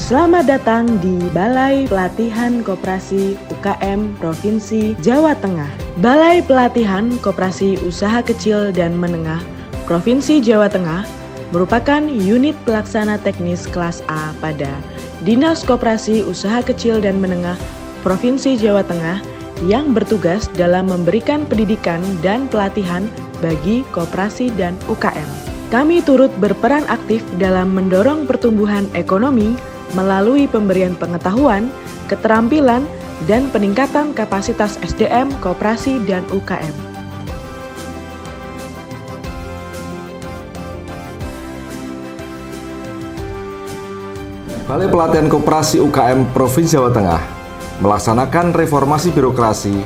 Selamat datang di Balai Pelatihan Koperasi UKM Provinsi Jawa Tengah. Balai Pelatihan Koperasi Usaha Kecil dan Menengah Provinsi Jawa Tengah merupakan unit pelaksana teknis kelas A pada Dinas Koperasi Usaha Kecil dan Menengah Provinsi Jawa Tengah yang bertugas dalam memberikan pendidikan dan pelatihan bagi koperasi dan UKM. Kami turut berperan aktif dalam mendorong pertumbuhan ekonomi melalui pemberian pengetahuan, keterampilan, dan peningkatan kapasitas SDM, koperasi, dan UKM. Balai Pelatihan Koperasi UKM Provinsi Jawa Tengah melaksanakan reformasi birokrasi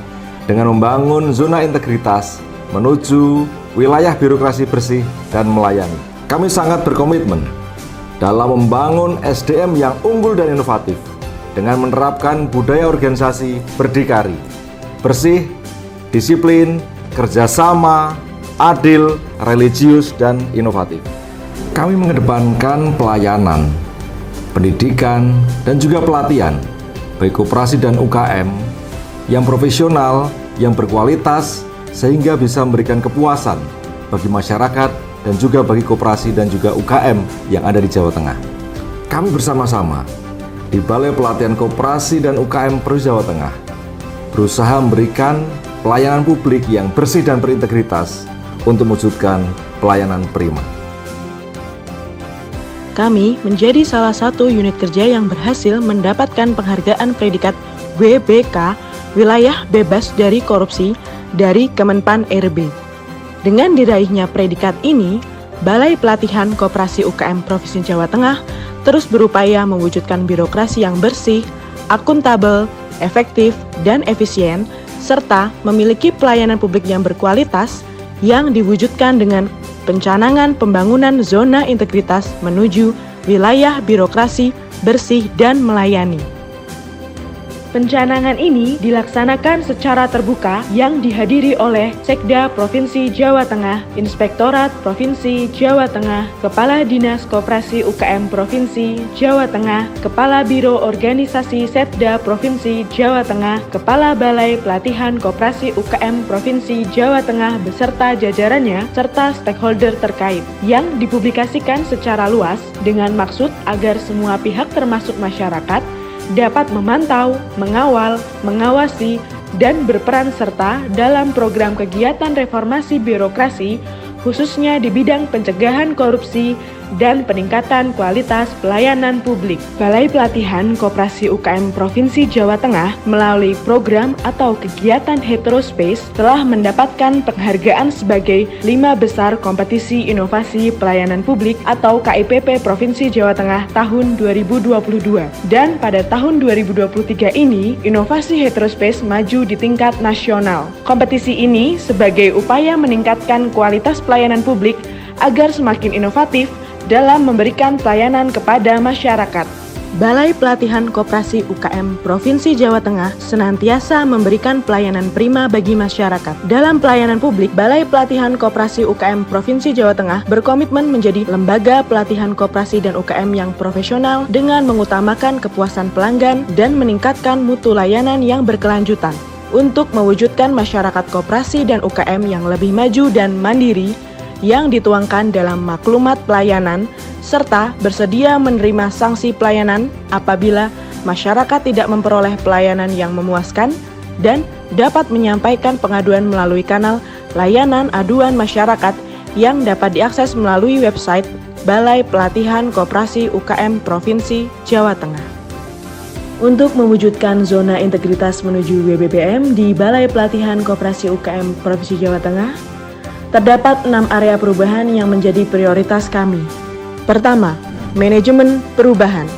dengan membangun zona integritas menuju wilayah birokrasi bersih dan melayani. Kami sangat berkomitmen dalam membangun SDM yang unggul dan inovatif dengan menerapkan budaya organisasi berdikari, bersih, disiplin, kerjasama, adil, religius, dan inovatif. Kami mengedepankan pelayanan, pendidikan, dan juga pelatihan bagi koperasi dan UKM yang profesional, yang berkualitas, sehingga bisa memberikan kepuasan bagi masyarakat dan juga bagi koperasi dan juga UKM yang ada di Jawa Tengah. Kami bersama-sama di Balai Pelatihan Koperasi dan UKM Provinsi Jawa Tengah berusaha memberikan pelayanan publik yang bersih dan berintegritas untuk mewujudkan pelayanan prima. Kami menjadi salah satu unit kerja yang berhasil mendapatkan penghargaan predikat WBK Wilayah Bebas dari Korupsi dari Kemenpan RB. Dengan diraihnya predikat ini, Balai Pelatihan Koperasi UKM Provinsi Jawa Tengah terus berupaya mewujudkan birokrasi yang bersih, akuntabel, efektif, dan efisien, serta memiliki pelayanan publik yang berkualitas yang diwujudkan dengan pencanangan pembangunan zona integritas menuju wilayah birokrasi bersih dan melayani. Pencanangan ini dilaksanakan secara terbuka yang dihadiri oleh Sekda Provinsi Jawa Tengah, Inspektorat Provinsi Jawa Tengah, Kepala Dinas Koperasi UKM Provinsi Jawa Tengah, Kepala Biro Organisasi Setda Provinsi Jawa Tengah, Kepala Balai Pelatihan Koperasi UKM Provinsi Jawa Tengah beserta jajarannya, serta stakeholder terkait, yang dipublikasikan secara luas dengan maksud agar semua pihak termasuk masyarakat dapat memantau, mengawal, mengawasi, dan berperan serta dalam program kegiatan reformasi birokrasi, khususnya di bidang pencegahan korupsi dan peningkatan kualitas pelayanan publik. Balai Pelatihan Koperasi UKM Provinsi Jawa Tengah melalui program atau kegiatan Heterospace telah mendapatkan penghargaan sebagai 5 besar kompetisi inovasi pelayanan publik atau KIPP Provinsi Jawa Tengah tahun 2022. Dan pada tahun 2023 ini, inovasi Heterospace maju di tingkat nasional. Kompetisi ini sebagai upaya meningkatkan kualitas pelayanan publik agar semakin inovatif dalam memberikan pelayanan kepada masyarakat. Balai Pelatihan Koperasi UKM Provinsi Jawa Tengah senantiasa memberikan pelayanan prima bagi masyarakat. Dalam pelayanan publik, Balai Pelatihan Koperasi UKM Provinsi Jawa Tengah berkomitmen menjadi lembaga pelatihan koperasi dan UKM yang profesional dengan mengutamakan kepuasan pelanggan dan meningkatkan mutu layanan yang berkelanjutan. Untuk mewujudkan masyarakat koperasi dan UKM yang lebih maju dan mandiri, yang dituangkan dalam maklumat pelayanan, serta bersedia menerima sanksi pelayanan apabila masyarakat tidak memperoleh pelayanan yang memuaskan dan dapat menyampaikan pengaduan melalui kanal layanan aduan masyarakat yang dapat diakses melalui website Balai Pelatihan Koperasi UKM Provinsi Jawa Tengah. Untuk mewujudkan zona integritas menuju WBBM di Balai Pelatihan Koperasi UKM Provinsi Jawa Tengah, terdapat 6 area perubahan yang menjadi prioritas kami. Pertama, manajemen perubahan.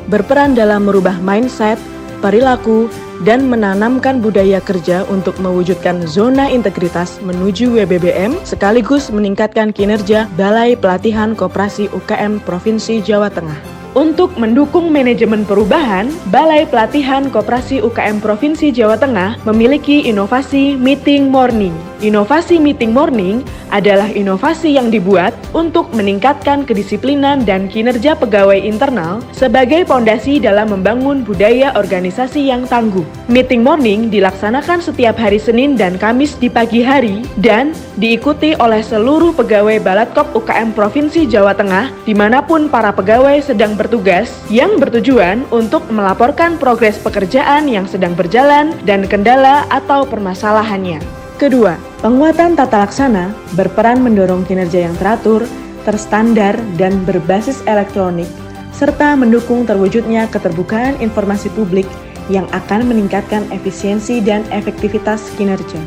Berperan dalam merubah mindset, perilaku, dan menanamkan budaya kerja untuk mewujudkan zona integritas menuju WBBM, sekaligus meningkatkan kinerja Balai Pelatihan Koperasi UKM Provinsi Jawa Tengah. Untuk mendukung manajemen perubahan, Balai Pelatihan Koperasi UKM Provinsi Jawa Tengah memiliki inovasi Meeting Morning Inovasi meeting morning adalah inovasi yang dibuat untuk meningkatkan kedisiplinan dan kinerja pegawai internal sebagai pondasi dalam membangun budaya organisasi yang tangguh. Meeting morning dilaksanakan setiap hari Senin dan Kamis di pagi hari dan diikuti oleh seluruh pegawai Balatkop UKM Provinsi Jawa Tengah dimanapun para pegawai sedang bertugas yang bertujuan untuk melaporkan progres pekerjaan yang sedang berjalan dan kendala atau permasalahannya. Kedua, penguatan tata laksana berperan mendorong kinerja yang teratur, terstandar, dan berbasis elektronik, serta mendukung terwujudnya keterbukaan informasi publik yang akan meningkatkan efisiensi dan efektivitas kinerja.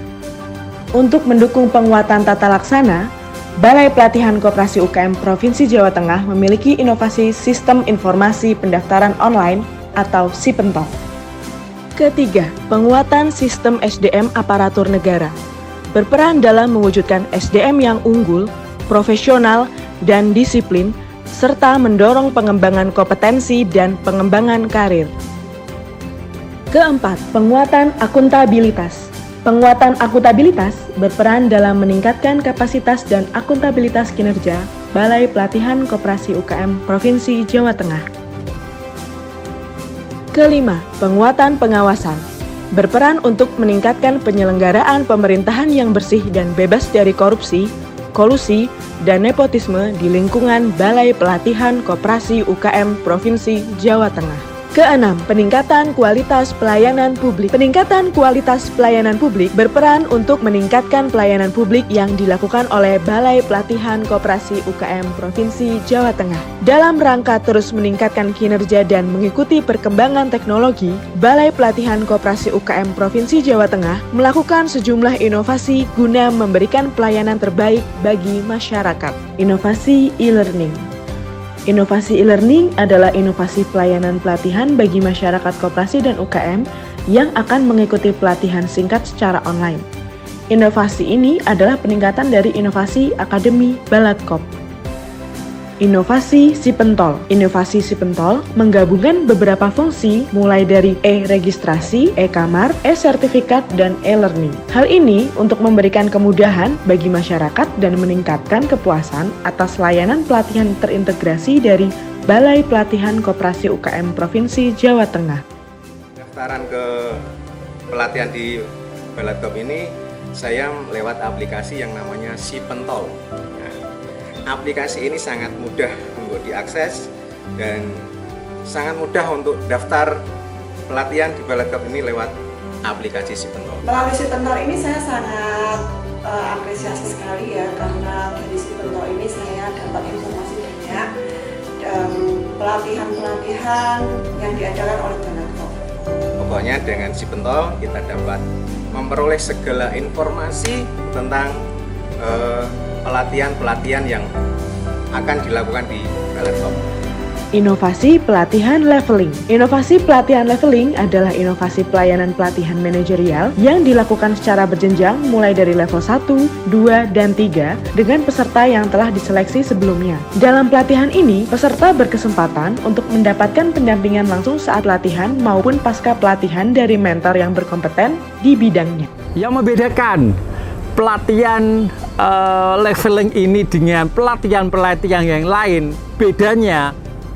Untuk mendukung penguatan tata laksana, Balai Pelatihan Koperasi UKM Provinsi Jawa Tengah memiliki inovasi Sistem Informasi Pendaftaran Online atau SIPENTOL. Ketiga, penguatan sistem SDM aparatur negara berperan dalam mewujudkan SDM yang unggul, profesional, dan disiplin, serta mendorong pengembangan kompetensi dan pengembangan karir. Keempat, penguatan akuntabilitas. Penguatan akuntabilitas berperan dalam meningkatkan kapasitas dan akuntabilitas kinerja Balai Pelatihan Koperasi UKM Provinsi Jawa Tengah. Kelima, penguatan pengawasan berperan untuk meningkatkan penyelenggaraan pemerintahan yang bersih dan bebas dari korupsi, kolusi, dan nepotisme di lingkungan Balai Pelatihan Koperasi UKM Provinsi Jawa Tengah. Keenam, peningkatan kualitas pelayanan publik. Peningkatan kualitas pelayanan publik berperan untuk meningkatkan pelayanan publik yang dilakukan oleh Balai Pelatihan Koperasi UKM Provinsi Jawa Tengah. Dalam rangka terus meningkatkan kinerja dan mengikuti perkembangan teknologi, Balai Pelatihan Koperasi UKM Provinsi Jawa Tengah melakukan sejumlah inovasi guna memberikan pelayanan terbaik bagi masyarakat. Inovasi e-learning. Inovasi e-learning adalah inovasi pelayanan pelatihan bagi masyarakat koperasi dan UKM yang akan mengikuti pelatihan singkat secara online. Inovasi ini adalah peningkatan dari inovasi Akademi Balatkop. Inovasi SIPENTOL. Inovasi SIPENTOL menggabungkan beberapa fungsi mulai dari e-registrasi, e-kamar, e-sertifikat, dan e-learning. Hal ini untuk memberikan kemudahan bagi masyarakat dan meningkatkan kepuasan atas layanan pelatihan terintegrasi dari Balai Pelatihan Koperasi UKM Provinsi Jawa Tengah. Pendaftaran ke pelatihan di Balatkop ini saya lewat aplikasi yang namanya SIPENTOL. Aplikasi ini sangat mudah untuk diakses dan sangat mudah untuk daftar pelatihan di Balatkop ini lewat aplikasi SIPENTOL. Melalui SIPENTOL ini saya sangat apresiasi sekali ya, karena dari SIPENTOL ini saya dapat informasi banyak pelatihan-pelatihan yang diadakan oleh Balatkop. Pokoknya dengan SIPENTOL kita dapat memperoleh segala informasi tentang pelatihan-pelatihan yang akan dilakukan di Balatkop. Inovasi pelatihan leveling. Inovasi pelatihan leveling adalah inovasi pelayanan pelatihan manajerial yang dilakukan secara berjenjang mulai dari level 1, 2, dan 3 dengan peserta yang telah diseleksi sebelumnya. Dalam pelatihan ini, peserta berkesempatan untuk mendapatkan pendampingan langsung saat latihan maupun pasca pelatihan dari mentor yang berkompeten di bidangnya. Yang membedakan pelatihan leveling ini dengan pelatihan-pelatihan yang lain, bedanya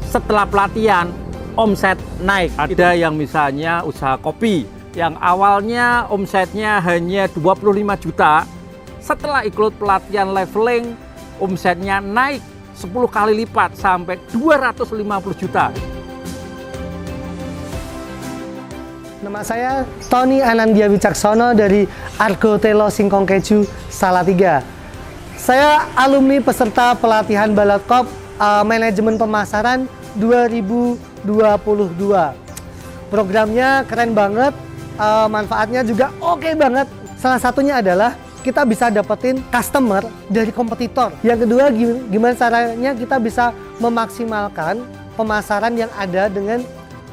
setelah pelatihan omset naik. Ada yang misalnya usaha kopi yang awalnya omsetnya hanya 25 juta, setelah ikut pelatihan leveling omsetnya naik 10 kali lipat sampai 250 juta. Nama saya Tony Anandia Wicaksono dari Argo Telo Singkong Keju Salatiga. Saya alumni peserta pelatihan Balatkop Manajemen Pemasaran 2022. Programnya keren banget, manfaatnya juga oke banget. Salah satunya adalah kita bisa dapetin customer dari kompetitor. Yang kedua, gimana caranya kita bisa memaksimalkan pemasaran yang ada dengan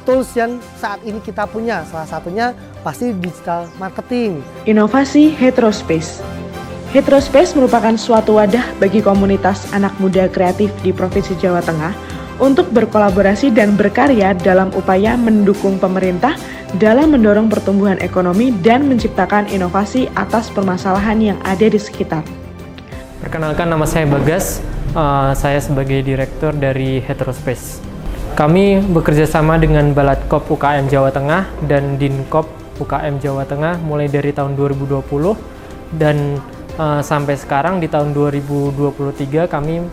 tools yang saat ini kita punya. Salah satunya pasti digital marketing. Inovasi Heterospace. Heterospace merupakan suatu wadah bagi komunitas anak muda kreatif di Provinsi Jawa Tengah untuk berkolaborasi dan berkarya dalam upaya mendukung pemerintah dalam mendorong pertumbuhan ekonomi dan menciptakan inovasi atas permasalahan yang ada di sekitar. Perkenalkan, nama saya Bagas, saya sebagai Direktur dari Heterospace. Kami bekerja sama dengan Balatkop UKM Jawa Tengah dan Dinkop UKM Jawa Tengah mulai dari tahun 2020 dan sampai sekarang di tahun 2023 kami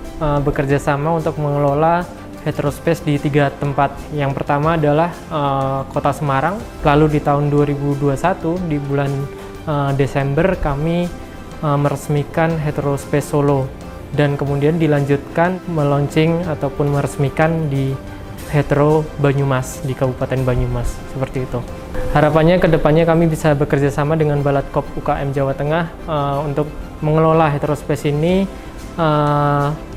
bekerja sama untuk mengelola Heterospace di 3 tempat. Yang pertama adalah Kota Semarang, lalu di tahun 2021 di bulan Desember kami meresmikan Heterospace Solo dan kemudian dilanjutkan meluncing ataupun meresmikan di Hetero Banyumas di Kabupaten Banyumas, seperti itu. Harapannya ke depannya kami bisa bekerja sama dengan Balatkop UKM Jawa Tengah untuk mengelola Heterospace ini,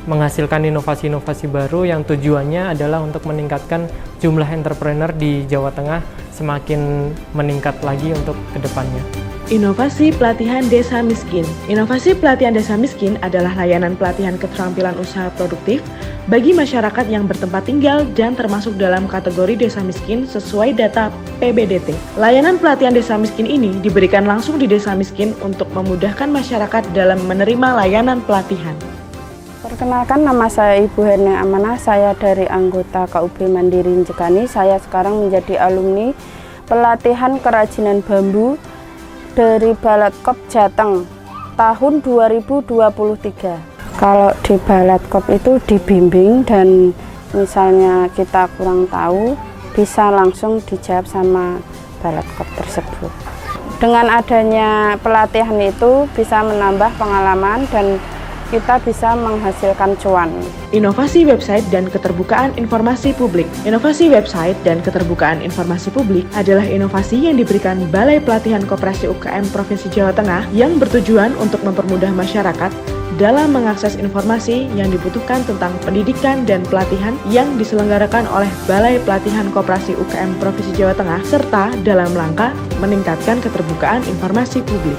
menghasilkan inovasi-inovasi baru yang tujuannya adalah untuk meningkatkan jumlah entrepreneur di Jawa Tengah semakin meningkat lagi untuk ke depannya. Inovasi pelatihan desa miskin. Inovasi pelatihan desa miskin adalah layanan pelatihan keterampilan usaha produktif bagi masyarakat yang bertempat tinggal dan termasuk dalam kategori desa miskin sesuai data PBDT. Layanan pelatihan desa miskin ini diberikan langsung di desa miskin untuk memudahkan masyarakat dalam menerima layanan pelatihan. Perkenalkan, nama saya Ibu Herneng Amanah, saya dari anggota KUB Mandiri Njekani. Saya sekarang menjadi alumni pelatihan kerajinan bambu dari Balatkop Jateng tahun 2023. Kalau di Balatkop itu dibimbing dan misalnya kita kurang tahu bisa langsung dijawab sama Balatkop tersebut. Dengan adanya pelatihan itu bisa menambah pengalaman dan kita bisa menghasilkan cuan. Inovasi website dan keterbukaan informasi publik. Inovasi website dan keterbukaan informasi publik adalah inovasi yang diberikan Balai Pelatihan Koperasi UKM Provinsi Jawa Tengah yang bertujuan untuk mempermudah masyarakat dalam mengakses informasi yang dibutuhkan tentang pendidikan dan pelatihan yang diselenggarakan oleh Balai Pelatihan Koperasi UKM Provinsi Jawa Tengah serta dalam rangka meningkatkan keterbukaan informasi publik.